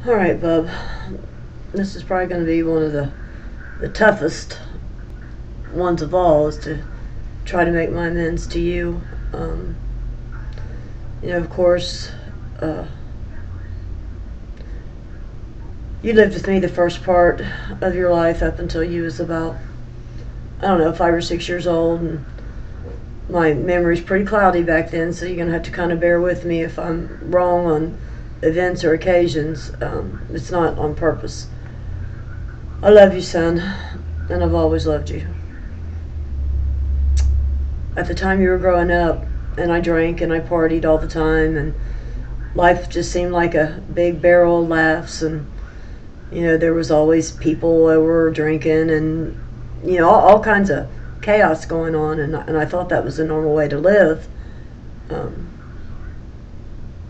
Alright, bub. This is probably going to be one of the toughest ones of all, is to try to make my amends to you. Of course, you lived with me the first part of your life up until you was about, I don't know, 5 or 6 years old, and my memory's pretty cloudy back then, so you're going to have to kind of bear with me if I'm wrong on events or occasions. It's not on purpose. I love you, son, and I've always loved you. At the time you were growing up, and I drank and I partied all the time, and life just seemed like a big barrel of laughs, and there was always people over drinking, and all kinds of chaos going on, and I thought that was a normal way to live.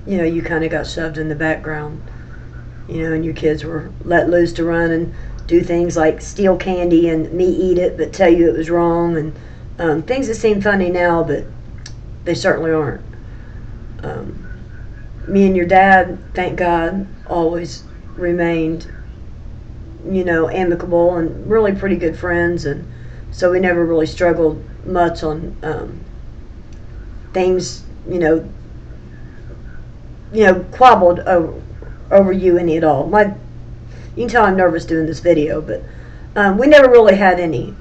You kind of got shoved in the background, and your kids were let loose to run and do things like steal candy and me eat it but tell you it was wrong, and things that seem funny now, but they certainly aren't. Me and your dad, thank God, always remained amicable and really pretty good friends, and so we never really struggled much on things, quabbled over you any at all. You can tell I'm nervous doing this video, but we never really had any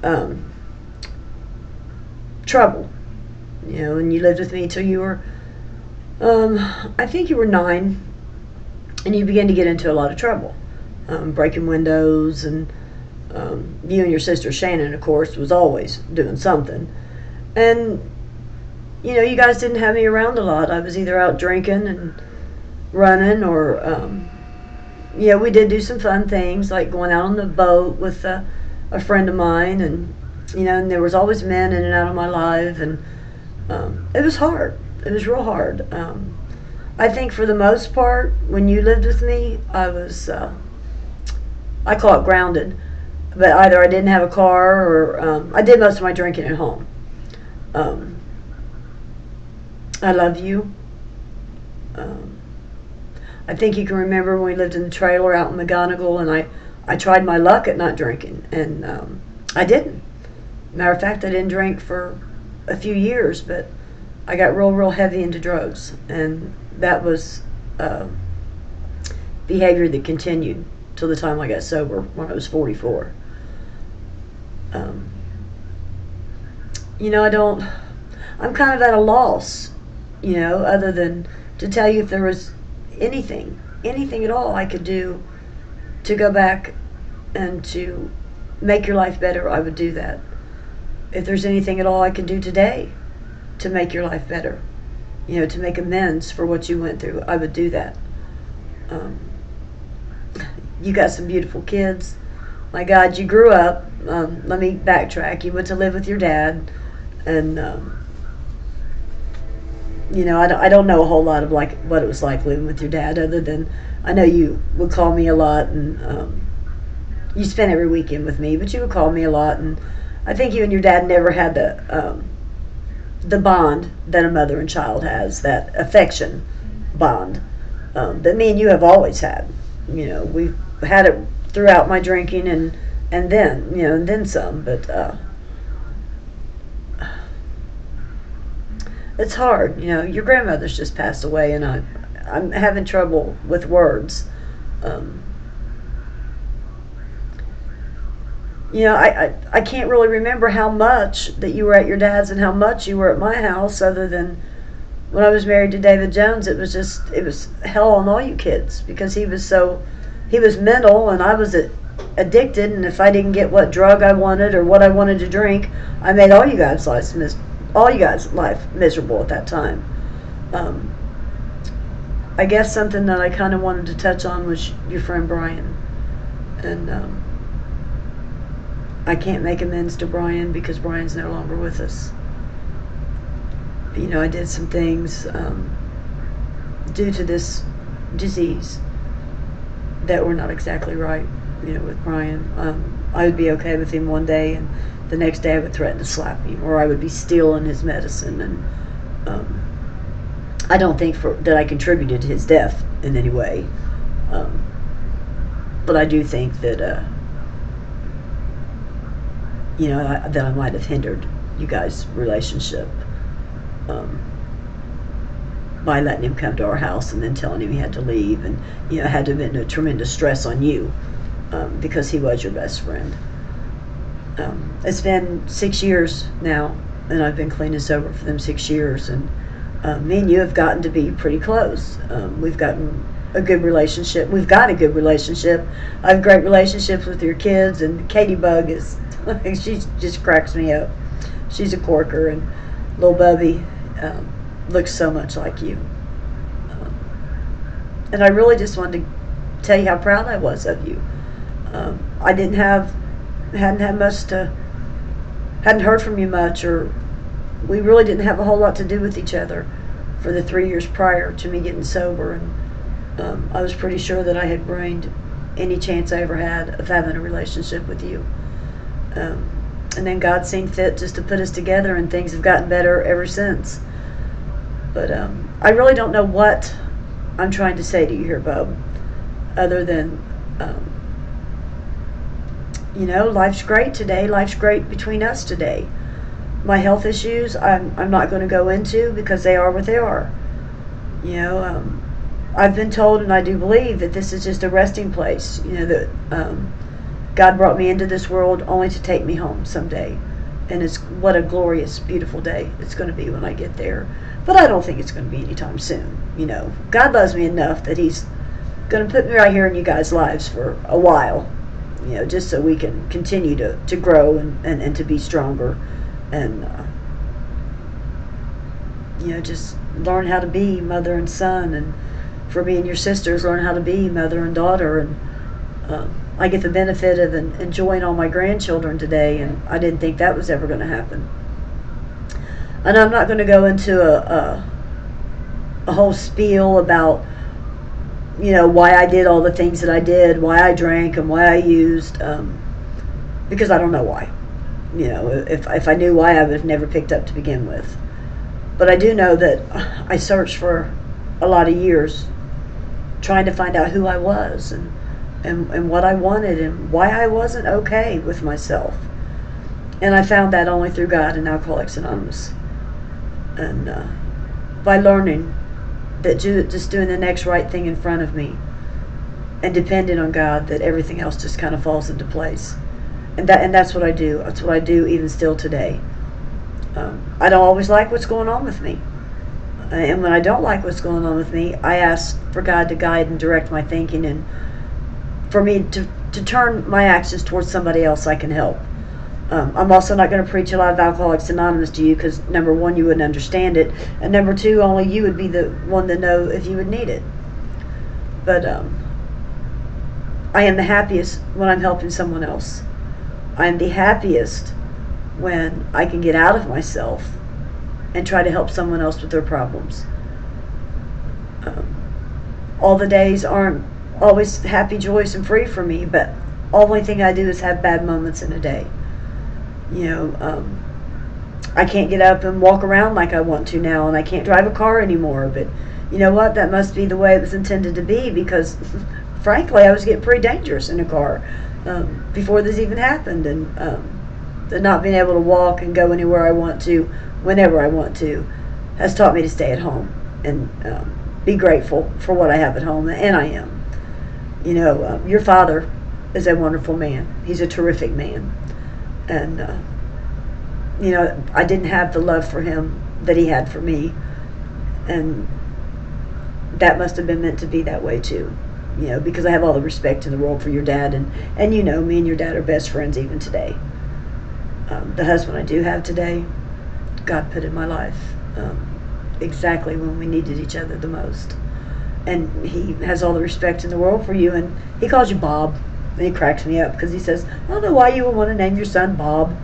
trouble. And you lived with me till you were, I think you were 9, and you began to get into a lot of trouble, breaking windows, and you and your sister Shannon, of course, was always doing something. And you guys didn't have me around a lot. I was either out drinking and running, or we did do some fun things like going out on the boat with a friend of mine, and and there was always men in and out of my life, and it was hard. It was real hard. I think for the most part, when you lived with me, I was I call it grounded, but either I didn't have a car, or I did most of my drinking at home. I love you. I think you can remember when we lived in the trailer out in McGonigal, and I tried my luck at not drinking, and I didn't. Matter of fact, I didn't drink for a few years, but I got real heavy into drugs, and that was behavior that continued till the time I got sober when I was 44. I'm kind of at a loss, other than to tell you if there was anything at all I could do to go back and to make your life better, I would do that. If there's anything at all I can do today to make your life better, to make amends for what you went through, I would do that. You got some beautiful kids. My God, you grew up. Let me backtrack. You went to live with your dad, and I don't know a whole lot of what it was like living with your dad, other than I know you would call me a lot, and you spent every weekend with me, but you would call me a lot, and I think you and your dad never had the bond that a mother and child has, that affection bond that me and you have always had. We've had it throughout my drinking, and then some, but it's hard. Your grandmother's just passed away, and I'm having trouble with words. I can't really remember how much that you were at your dad's and how much you were at my house, other than when I was married to David Jones. It was hell on all you kids, because he was mental, and I was addicted, and if I didn't get what drug I wanted or what I wanted to drink, I made all you guys' life miserable at that time. I guess something that I kind of wanted to touch on was your friend Brian, and I can't make amends to Brian because Brian's no longer with us. I did some things due to this disease that were not exactly right, with Brian. I would be okay with him one day, and the next day I would threaten to slap him, or I would be stealing his medicine, and I don't think that I contributed to his death in any way. But I do think that, that I might have hindered you guys' relationship by letting him come to our house and then telling him he had to leave, and had to have been a tremendous stress on you because he was your best friend. It's been 6 years now, and I've been clean and sober for them 6 years, and me and you have gotten to be pretty close. We've gotten a good relationship. We've got a good relationship. I have great relationships with your kids, and Katie Bug is, she just cracks me up. She's a corker, and little Bubby looks so much like you. And I really just wanted to tell you how proud I was of you. I hadn't heard from you much, or we really didn't have a whole lot to do with each other for the 3 years prior to me getting sober, and I was pretty sure that I had ruined any chance I ever had of having a relationship with you. And then God seen fit just to put us together, and things have gotten better ever since. But I really don't know what I'm trying to say to you here, Bub, other than life's great today. Life's great between us today. My health issues, I'm not going to go into, because they are what they are. I've been told, and I do believe, that this is just a resting place. That God brought me into this world only to take me home someday. And what a glorious, beautiful day it's going to be when I get there. But I don't think it's going to be anytime soon. God loves me enough that He's going to put me right here in you guys' lives for a while. Just so we can continue to grow and to be stronger, and just learn how to be mother and son, and for me and your sisters, learn how to be mother and daughter. And I get the benefit of enjoying all my grandchildren today, and I didn't think that was ever going to happen. And I'm not going to go into a whole spiel about why I did all the things that I did, why I drank, and why I used, because I don't know why. If I knew why, I would have never picked up to begin with. But I do know that I searched for a lot of years trying to find out who I was, and what I wanted, and why I wasn't okay with myself. And I found that only through God and Alcoholics Anonymous. And by learning that just doing the next right thing in front of me and depending on God, that everything else just kind of falls into place. And that's what I do. That's what I do even still today. I don't always like what's going on with me. And when I don't like what's going on with me, I ask for God to guide and direct my thinking, and for me to turn my actions towards somebody else I can help. I'm also not going to preach a lot of Alcoholics Anonymous to you, because number one, you wouldn't understand it, and number two, only you would be the one to know if you would need it. But I am the happiest when I'm helping someone else. I am the happiest when I can get out of myself and try to help someone else with their problems. All the days aren't always happy, joyous, and free for me, but the only thing I do is have bad moments in a day. I can't get up and walk around like I want to now, and I can't drive a car anymore, but you know what? That must be the way it was intended to be, because frankly, I was getting pretty dangerous in a car before this even happened, and the not being able to walk and go anywhere I want to, whenever I want to, has taught me to stay at home and be grateful for what I have at home, and I am. Your father is a wonderful man. He's a terrific man. And, I didn't have the love for him that he had for me. And that must have been meant to be that way too. Because I have all the respect in the world for your dad. And me and your dad are best friends even today. The husband I do have today, God put in my life exactly when we needed each other the most. And he has all the respect in the world for you. And he calls you Bob. And he cracks me up because he says, I don't know why you would want to name your son Bob.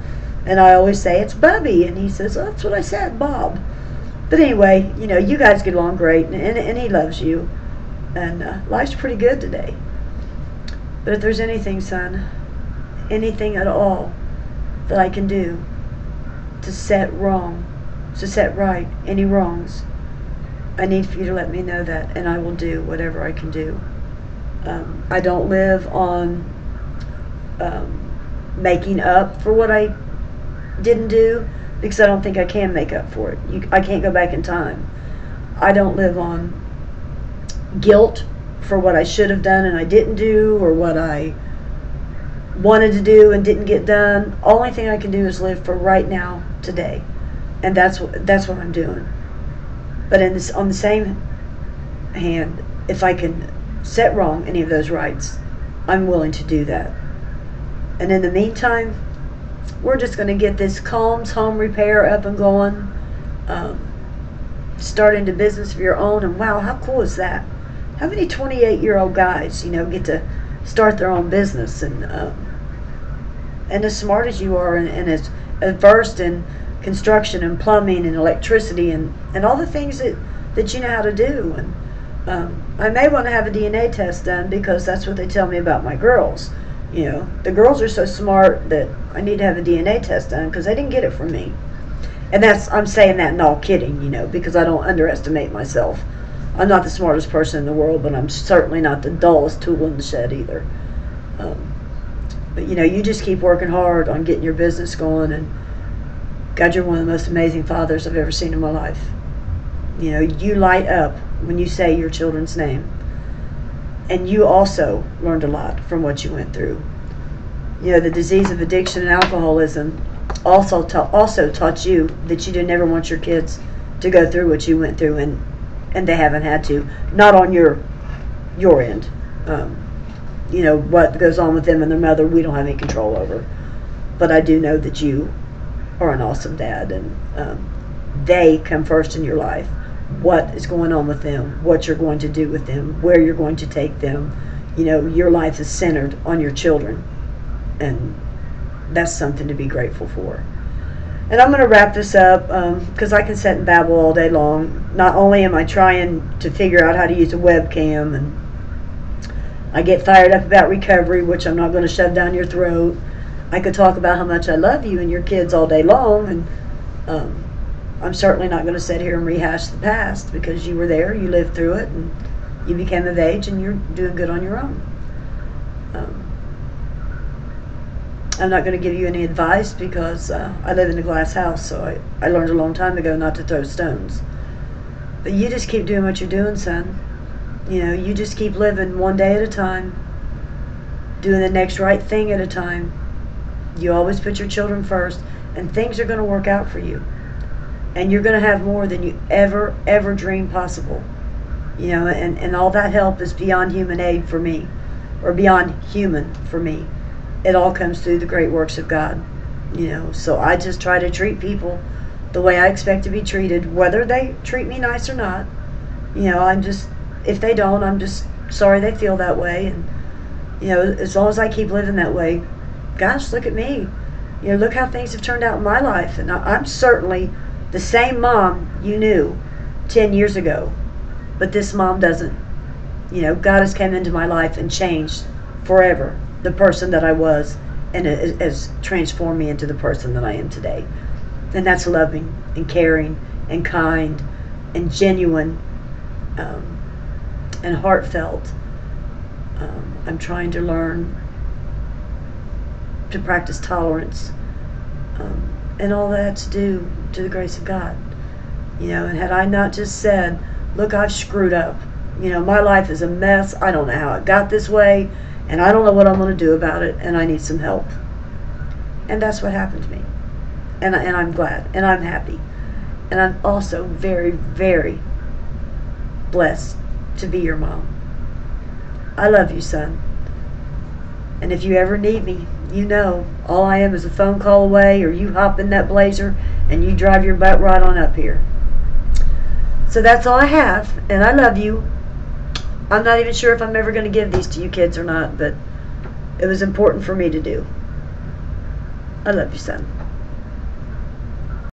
And I always say, it's Bubby. And he says, oh, that's what I said, Bob. But anyway, you guys get along great, and he loves you. And life's pretty good today. But if there's anything, son, anything at all that I can do to set right any wrongs, I need for you to let me know that, and I will do whatever I can do. I don't live on making up for what I didn't do, because I don't think I can make up for it. I can't go back in time. I don't live on guilt for what I should have done and I didn't do, or what I wanted to do and didn't get done. Only thing I can do is live for right now, today, and that's what I'm doing. But on the same hand, if I can set wrong any of those rights, I'm willing to do that. And in the meantime, we're just going to get this Combs Home Repair up and going, start into business of your own. And wow, how cool is that? How many 28-year-old guys, get to start their own business, and as smart as you are, and as versed in construction and plumbing and electricity and all the things that you know how to do. And I may want to have a DNA test done, because that's what they tell me about my girls. The girls are so smart that I need to have a DNA test done, because they didn't get it from me. And I'm saying that in all kidding, because I don't underestimate myself. I'm not the smartest person in the world, but I'm certainly not the dullest tool in the shed either. But you just keep working hard on getting your business going, and God, you're one of the most amazing fathers I've ever seen in my life. You light up when you say your children's name. And you also learned a lot from what you went through. The disease of addiction and alcoholism also taught you that you didn't ever want your kids to go through what you went through, and they haven't had to. Not on your end. What goes on with them and their mother, we don't have any control over. But I do know that you are an awesome dad, and they come first in your life. What is going on with them, what you're going to do with them, where you're going to take them. Your life is centered on your children, and that's something to be grateful for. And I'm going to wrap this up, because I can sit and babble all day long. Not only am I trying to figure out how to use a webcam, and I get fired up about recovery, which I'm not going to shove down your throat. I could talk about how much I love you and your kids all day long, and I'm certainly not going to sit here and rehash the past, because you were there, you lived through it, and you became of age, and you're doing good on your own. I'm not going to give you any advice, because I live in a glass house, so I learned a long time ago not to throw stones. But you just keep doing what you're doing, son. You just keep living one day at a time, doing the next right thing at a time. You always put your children first, and things are going to work out for you. And you're going to have more than you ever dreamed possible. And all that help is beyond human aid for me, or beyond human for me. It all comes through the great works of God. So I just try to treat people the way I expect to be treated, whether they treat me nice or not. If they don't, I'm just sorry they feel that way. And as long as I keep living that way, gosh, look at me. Look how things have turned out in my life. And I'm certainly the same mom you knew 10 years ago, but this mom doesn't. God has come into my life and changed forever the person that I was, and has transformed me into the person that I am today. And that's loving and caring and kind and genuine and heartfelt. I'm trying to learn to practice tolerance, and all that's due to the grace of God. And had I not just said, look, I've screwed up. My life is a mess. I don't know how it got this way, and I don't know what I'm going to do about it, and I need some help. And that's what happened to me. And I'm glad, and I'm happy. And I'm also very, very blessed to be your mom. I love you, son. And if you ever need me, all I am is a phone call away, or you hop in that Blazer and you drive your butt right on up here. So that's all I have, and I love you. I'm not even sure if I'm ever going to give these to you kids or not, but it was important for me to do. I love you, son.